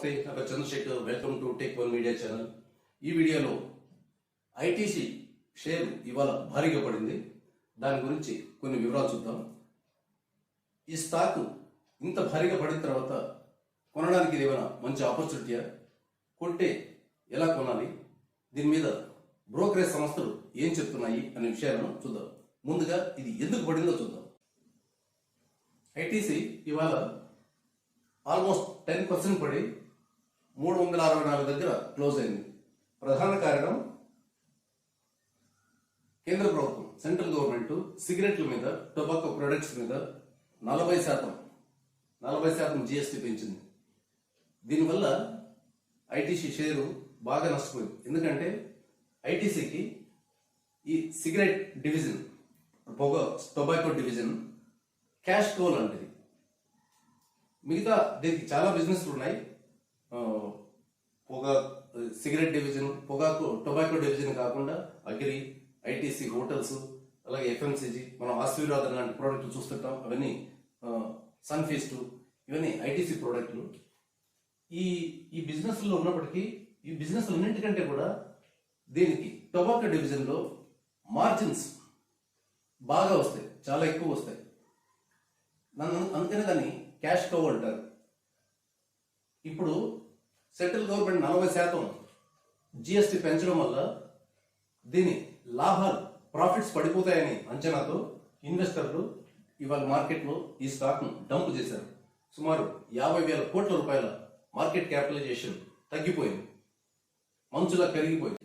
నమస్తే, నా పేరు Chandrashekar. Welcome to tech one media channel. ఈ వీడియోలో ఐటీసీ షేర్ ఇవాళ భారీగా పడింది. దాని గురించి కొన్ని వివరాలు చూద్దాం. ఈ స్టాక్ ఇంత భారీగా పడిన తర్వాత కొనడానికి ఇది ఏమైనా మంచి ఆపర్చునిటీయా, కొంటే ఎలా కొనాలి, దీని మీద బ్రోకరేజ్ సంస్థలు ఏం చెప్తున్నాయి అనే విషయాలను చూద్దాం. ముందుగా ఇది ఎందుకు పడిందో చూద్దాం. ఐటీసీ ఇవాళ ఆల్మోస్ట్ 10% పడి 364 దగ్గర క్లోజ్ అయింది. ప్రధాన కారణం కేంద్ర ప్రభుత్వం, సెంట్రల్ గవర్నమెంట్ సిగరెట్ల మీద, టొబాకో ప్రొడక్ట్స్ మీద 40% జిఎస్టీ పెంచింది. దీనివల్ల ఐటీసీ షేరు బాగా నష్టపోయింది. ఎందుకంటే ఐటీసీకి ఈ cigarette division, tobacco division cash cow లాంటిది. మిగతా దీనికి చాలా బిజినెస్లు ఉన్నాయి. సిగరెట్ డివిజన్, టొబాకో డివిజన్ కాకుండా అగ్రి, ఐటీసీ, హోటల్స్, అలాగే ఎఫ్ఎంసీజీ, మనం ఆశీర్వాదం లాంటి ప్రోడక్ట్లు చూస్తుంటాం. అవన్నీ సన్ఫీస్ట్, ఇవన్నీ ఐటీసీ ప్రోడక్ట్లు. ఈ బిజినెస్లో ఉన్నప్పటికీ ఈ బిజినెస్ అన్నింటికంటే కూడా దీనికి టొబాకో డివిజన్లో మార్జిన్స్ బాగా వస్తాయి, చాలా ఎక్కువ వస్తాయి. అందుకనే దాన్ని క్యాష్ కో అంటారు. ఇప్పుడు సెంట్రల్ గవర్నమెంట్ 40% జిఎస్టీ పెంచడం వల్ల దీని లాభాలు, ప్రాఫిట్స్ పడిపోతాయని అంచనాతో ఇన్వెస్టర్లు ఇవాళ మార్కెట్లో ఈ స్టాక్ను డంప్ చేశారు. సుమారు 50,000 కోట్ల రూపాయల మార్కెట్ క్యాపిటలైజేషన్ తగ్గిపోయింది, మంచులా పెరిగిపోయింది.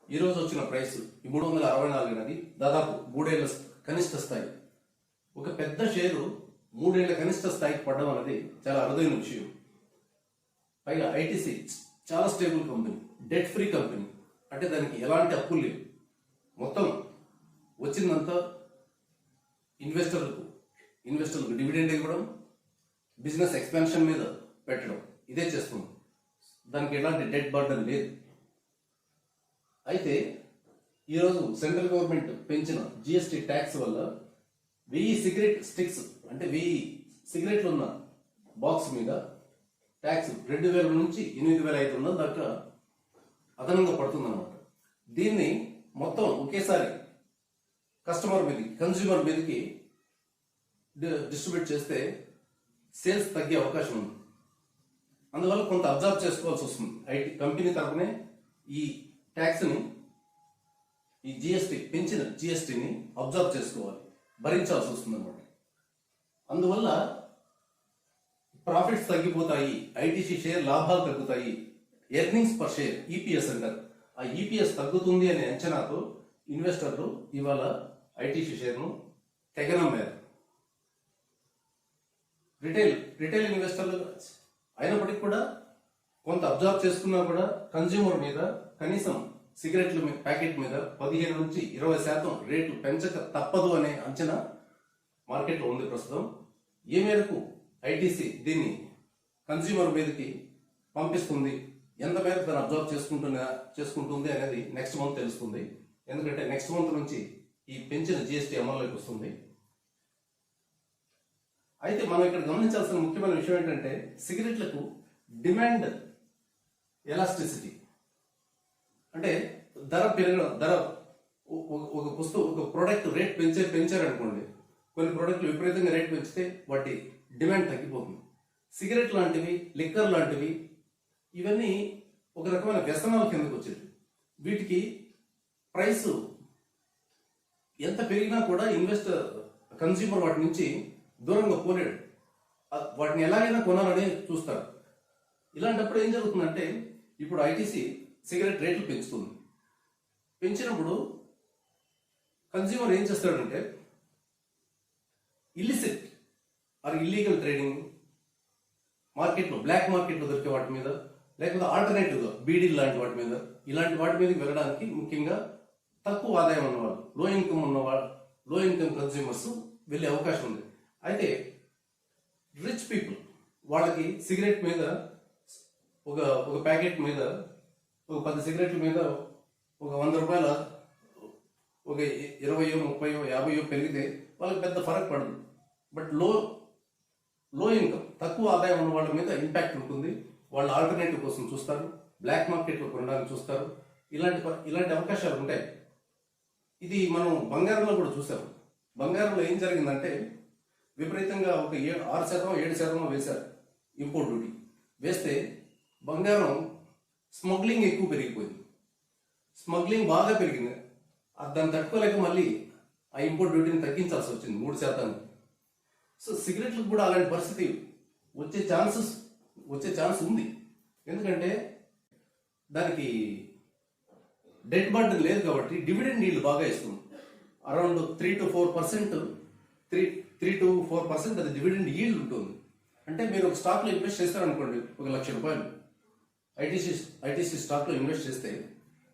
ఈరోజు వచ్చిన ప్రైస్ 364 అనేది దాదాపు 3 ఏళ్ల కనిష్ట స్థాయి. ఒక పెద్ద షేరు 3 ఏళ్ల కనిష్ట స్థాయికి పడడం అనేది చాలా అరుదైన విషయం. పైగా ఐటీసీ చాలా stable company, debt free company. అంటే దానికి ఎలాంటి అప్పులు లేవు. మొత్తం వచ్చిందంతా ఇన్వెస్టర్లకు డివిడెండ్ ఇవ్వడం, బిజినెస్ ఎక్స్పాన్షన్ మీద పెట్టడం, ఇదే చేస్తుంది. దానికి ఎలాంటి డెట్ బర్డన్ లేదు. అయితే ఈరోజు సెంట్రల్ గవర్నమెంట్ పెంచిన జిఎస్టీ ట్యాక్స్ వల్ల 1000 సిగరెట్ స్టిక్స్, అంటే 1000 సిగరెట్లు ఉన్న బాక్స్ మీద ట్యాక్స్ 2000 నుంచి 8500 దాకా అదనంగా పడుతుందన్నమాట. దీన్ని మొత్తం ఒకేసారి కన్స్యూమర్ మీదకి డిస్ట్రిబ్యూట్ చేస్తే సేల్స్ తగ్గే అవకాశం ఉంది. అందువల్ల కొంత అబ్జర్వ్ చేసుకోవాల్సి వస్తుంది. ఐటీ కంపెనీ తరఫునే ఈ ట్యాక్స్ని, ఈ పెంచిన జిఎస్టీని అబ్జర్వ్ చేసుకోవాలి, భరించాల్సి వస్తుంది అన్నమాట. అందువల్ల ప్రాఫిట్స్ తగ్గిపోతాయి, ఐటీసీ షేర్ లాభాలు తగ్గుతాయి, ఎర్నింగ్స్ పర్ షేర్, ఈపీఎస్ అంటారు. ఆ ఈపీఎస్ తగ్గుతుంది అనే అంచనాతో ఇన్వెస్టర్లు ఇవాళ ఐటీసీ షేర్ను తెగనమ్మారు. రిటైల్ ఇన్వెస్టర్లు అయినప్పటికీ కూడా కొంత అబ్జర్వ్ చేసుకున్నా కూడా కన్జ్యూమర్ మీద కనీసం సిగరెట్ల ప్యాకెట్ మీద 15 నుంచి 20% రేట్లు పెంచక తప్పదు అనే అంచనా మార్కెట్లో ఉంది ప్రస్తుతం. ఏ మేరకు ఐటీసీ దీన్ని కన్స్యూమర్ మీదకి పంపిస్తుంది, ఎంత మేరకు దాన్ని అబ్జర్వ్ చేసుకుంటుంది అనేది నెక్స్ట్ మంత్ తెలుస్తుంది. ఎందుకంటే నెక్స్ట్ మంత్ నుంచి ఈ పెంచిన జిఎస్టీ అమల్లోకి వస్తుంది. అయితే మనం ఇక్కడ గమనించాల్సిన ముఖ్యమైన విషయం ఏంటంటే సిగరెట్లకు డిమాండ్ ఎలాస్టిసిటీ, అంటే ధర ఒక ప్రోడక్ట్ రేట్ పెంచారనుకోండి, కొన్ని ప్రోడక్ట్లు విపరీతంగా రేట్ పెంచితే వాటి డిమాండ్ తగ్గిపోతుంది. సిగరెట్ లాంటివి, లిక్కర్ లాంటివి, ఇవన్నీ ఒక రకమైన వ్యసనాల కిందకు వచ్చేది. వీటికి ప్రైస్ ఎంత పెరిగినా కూడా కన్స్యూమర్ వాటి నుంచి దూరంగా పోలేడు. వాటిని ఎలాగైనా కొనాలని చూస్తారు. ఇలాంటప్పుడు ఏం జరుగుతుందంటే, ఇప్పుడు ఐటీసీ సిగరెట్ రేట్లు పెంచినప్పుడు కన్స్యూమర్ ఏం చేస్తాడంటే ఇల్లిసిట్ ఆర్ ఇల్లీగల్ ట్రేడింగ్ మార్కెట్లో, బ్లాక్ మార్కెట్లో దొరికే వాటి మీద, లేకపోతే ఆల్టర్నేటివ్గా బీడీ లాంటి వాటి మీద, ఇలాంటి వాటి మీదకి వెళ్ళడానికి ముఖ్యంగా తక్కువ ఆదాయం ఉన్నవాళ్ళు, లో ఇన్కమ్ కన్స్యూమర్స్ వెళ్ళే అవకాశం ఉంది. అయితే రిచ్ పీపుల్ వాళ్ళకి సిగరెట్ మీద ఒక ప్యాకెట్ మీద, ఒక 10 సిగరెట్ల మీద ఒక 100 రూపాయల, ఒక 20, 30, 50 పెరిగితే వాళ్ళకి పెద్ద ఫరక్ పడదు. బట్ లో ఇన్కమ్, తక్కువ ఆదాయం ఉన్న వాళ్ళ మీద ఇంపాక్ట్ ఉంటుంది. వాళ్ళు ఆల్టర్నేటివ్ కోసం చూస్తారు, బ్లాక్ మార్కెట్లో కొనడానికి చూస్తారు. ఇలాంటి అవకాశాలు ఉంటాయి. ఇది మనం బంగారంలో కూడా చూసాం. బంగారంలో ఏం జరిగిందంటే విపరీతంగా ఒక 6%, 7% వేశారు ఇంపోర్ట్ డ్యూటీ. వేస్తే బంగారం స్మగ్లింగ్ ఎక్కువ పెరిగిపోయింది. స్మగ్లింగ్ బాగా పెరిగింది. దాన్ని తట్టుకోలేక మళ్ళీ ఆ ఇంపోర్ట్ డ్యూటీని తగ్గించాల్సి వచ్చింది 3%. సో సిగరెట్లకు కూడా అలాంటి పరిస్థితి వచ్చే ఛాన్స్ ఉంది. ఎందుకంటే దానికి డెట్ బర్డెన్ లేదు కాబట్టి డివిడెండ్ ఈల్డ్ బాగా ఇస్తుంది. అరౌండ్ 3 to 4% అది డివిడెండ్ ఈల్డ్ ఉంటుంది. అంటే మీరు ఒక స్టాక్లో ఇన్వెస్ట్ చేస్తారనుకోండి, ₹1,00,000 ఐటీసీ స్టాక్లో ఇన్వెస్ట్ చేస్తే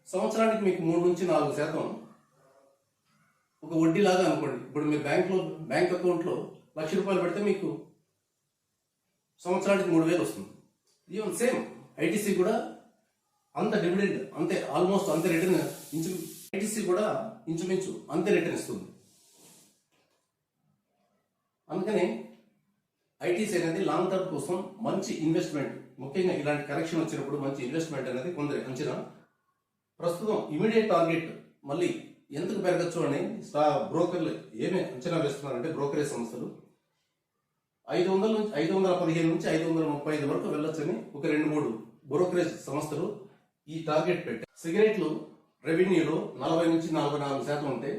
సంవత్సరానికి మీకు 3 నుంచి 4% ఒక వడ్డీ లాగా అనుకోండి. ఇప్పుడు మీరు బ్యాంక్ అకౌంట్లో ₹1,00,000 పెడితే మీకు సంవత్సరానికి 3,000 వస్తుంది. ఈవెన్ సేమ్ ఐటీసీ కూడా అంత డివిడెండ్ అంతే, ఆల్మోస్ట్ అంతే రిటర్న్. ఐటీసీ కూడా ఇంచుమించు అంతే రిటర్న్ ఇస్తుంది. అందుకని ఐటీసీ అనేది లాంగ్ టర్మ్ కోసం మంచి ఇన్వెస్ట్మెంట్. ముఖ్యంగా ఇలాంటి కరెక్షన్ వచ్చినప్పుడు మంచి ఇన్వెస్ట్మెంట్ అనేది కొందరి అంచనా. ప్రస్తుతం ఇమీడియట్ టార్గెట్ మళ్ళీ ఎందుకు పెరగచ్చు అని బ్రోకర్లు ఏమి అంచనా వేస్తున్నారంటే, బ్రోకరేజ్ సంస్థలు 515 నుంచి 535 వరకు వెళ్ళొచ్చని ఒక 2-3 బ్రోకరేజ్ సంస్థలు ఈ టార్గెట్ పెట్టారు. సిగరెట్లు రెవెన్యూలో 40 నుంచి 44% ఉంటే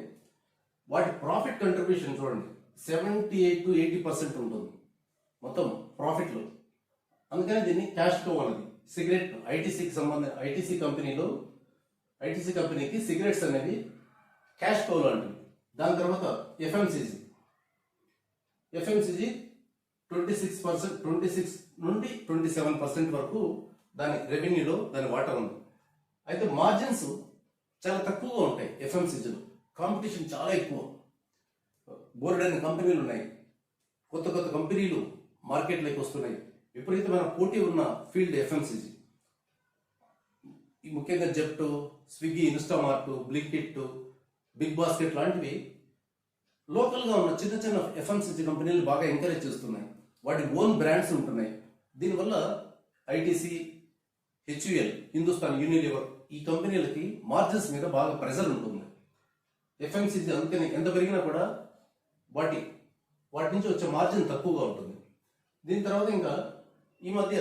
వాటి ప్రాఫిట్ కంట్రిబ్యూషన్ చూడండి 78 to 80% ఉంటుంది మొత్తం ప్రాఫిట్లో. అందుకని దీన్ని క్యాష్ కో అన్నది. సిగరెట్ ఐటీసీ కంపెనీకి సిగరెట్స్ అనేవి క్యాష్ కో లాంటివి. దాని తర్వాత ఎఫ్ఎంసీజీ 26 నుండి 27% వరకు దాని రెవెన్యూలో దాని వాటా ఉంది. అయితే మార్జిన్స్ చాలా తక్కువగా ఉంటాయి ఎఫ్ఎంసీజీలో. కాంపిటీషన్ చాలా ఎక్కువ. బోర్డైన కంపెనీలు ఉన్నాయి, కొత్త కంపెనీలు మార్కెట్లోకి వస్తున్నాయి. విపరీతమైన పోటీ ఉన్న ఫీల్డ్ ఎఫ్ఎంసీజీ. ముఖ్యంగా Zepto, Swiggy, Instamart, Blinkit, BigBasket లాంటివి లోకల్గా ఉన్న చిన్న ఎఫ్ఎంసీజీ కంపెనీలు బాగా ఎంకరేజ్ చేస్తున్నాయి. వాటి ఓన్ బ్రాండ్స్ ఉంటున్నాయి. దీనివల్ల ఐటీసీ, హెచ్యుఎల్, హిందుస్థాన్ యూనిలివర్ ఈ కంపెనీలకి మార్జిన్స్ మీద బాగా ప్రెజర్ ఉంటుంది. ఎఫ్ఎంసీజీ అందుకని ఎంత పెరిగినా కూడా వాటి నుంచి వచ్చే మార్జిన్ తక్కువగా ఉంటుంది. దీని తర్వాత ఇంకా ఈ మధ్య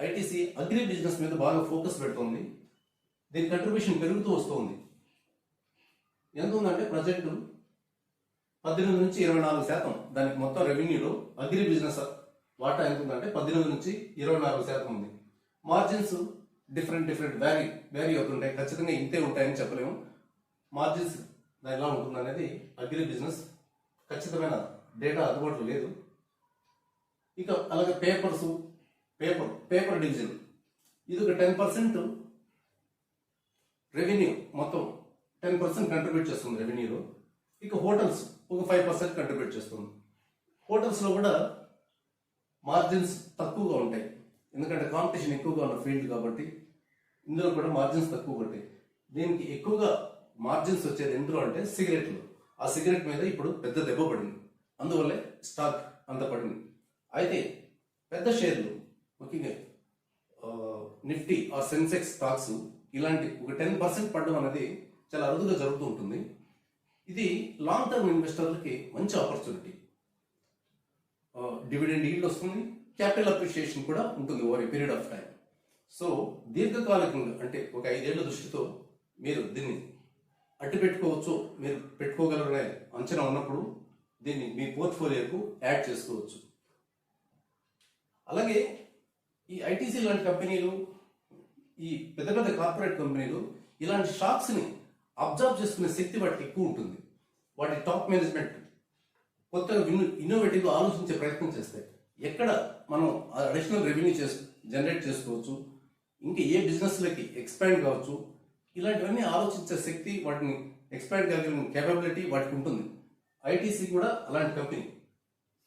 ఐటీసీ అగ్రి బిజినెస్ మీద బాగా ఫోకస్ పెడుతుంది. దీని కంట్రిబ్యూషన్ పెరుగుతూ వస్తుంది. ఎంత ఉందంటే ప్రజెంట్ 18 నుంచి 24% దానికి మొత్తం రెవెన్యూలో అగ్రి బిజినెస్ వాటా ఎంత ఉందంటే 18 నుంచి 24% ఉంది. మార్జిన్స్ డిఫరెంట్ వ్యారీ అవుతుంటాయి. ఖచ్చితంగా ఇంతే ఉంటాయని చెప్పలేము. మార్జిన్స్ ఎలా ఉంటుంది అనేది అగ్రి బిజినెస్ ఖచ్చితమైన డేటా అందుబాటులో లేదు. ఇక అలాగే పేపర్ డివిజన్ ఇది ఒక 10% రెవెన్యూ, మొత్తం 10% కంట్రిబ్యూట్ చేస్తుంది రెవెన్యూలో. ఇక హోటల్స్ ఒక 5% కంట్రిబ్యూట్ చేస్తుంది. హోటల్స్లో కూడా మార్జిన్స్ తక్కువగా ఉంటాయి, ఎందుకంటే కాంపిటీషన్ ఎక్కువగా ఉన్న ఫీల్డ్ కాబట్టి ఇందులో కూడా మార్జిన్స్ తక్కువ ఉంటాయి. దీనికి ఎక్కువగా మార్జిన్స్ వచ్చేది ఎందులో అంటే సిగరెట్లు. ఆ సిగరెట్ మీద ఇప్పుడు పెద్ద దెబ్బ పడింది, అందువల్లే స్టాక్ అంత పడింది. అయితే పెద్ద షేర్లు ముఖ్యంగా నిఫ్టీ ఆ సెన్సెక్స్ స్టాక్స్ ఇలాంటి ఒక 10% పడడం అనేది చాలా అరుదుగా జరుగుతూ ఉంటుంది. ఇది లాంగ్ టర్మ్ ఇన్వెస్టర్లకి మంచి ఆపర్చునిటీ. డివిడెండ్ ఈల్డ్ వస్తుంది, క్యాపిటల్ అప్రిషియేషన్ కూడా ఉంటుంది over a period of time. So దీర్ఘకాలికంగా అంటే ఒక 5 ఏళ్ల దృష్టితో మీరు దీన్ని అట్టు పెట్టుకోవచ్చు, మీరు పెట్టుకోగలరనే అంచనా ఉన్నప్పుడు దీన్ని మీ పోర్ట్ఫోలియోకు యాడ్ చేసుకోవచ్చు. అలాగే ఈ ఐటీసీ లాంటి కంపెనీలు, ఈ పెద్ద కార్పొరేట్ కంపెనీలు ఇలాంటి స్టాక్స్ని అబ్జర్వ్ చేసుకునే శక్తి వాటికి ఎక్కువ ఉంటుంది. వాటి టాప్ మేనేజ్మెంట్ కొత్తగా ఇన్నోవేటివ్గా ఆలోచించే ప్రయత్నం చేస్తాయి. ఎక్కడ మనం అడిషనల్ రెవెన్యూ జనరేట్ చేసుకోవచ్చు, ఇంకా ఏ బిజినెస్లకి ఎక్స్పాండ్ కావచ్చు, ఇలాంటివన్నీ ఆలోచించే శక్తి, వాటిని ఎక్స్పాండ్ కాగలిగిన కేపబిలిటీ వాటికి ఉంటుంది. ఐటీసీ కూడా అలాంటి కంపెనీ.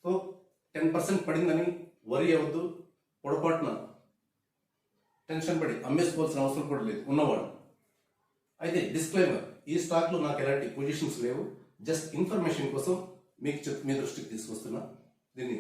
సో 10% పడిందని వరి అవ్వద్దు, పొరపాటున టెన్షన్ పడి అమ్మేసుకోవాల్సిన అవసరం కూడా లేదు ఉన్నవాడు. అయితే డిస్క్లైమర్, ఈ స్టాక్లో నాకు ఎలాంటి పొజిషన్స్ లేవు, జస్ట్ ఇన్ఫర్మేషన్ కోసం మీ దృష్టికి తీసుకొస్తున్నా. దీన్ని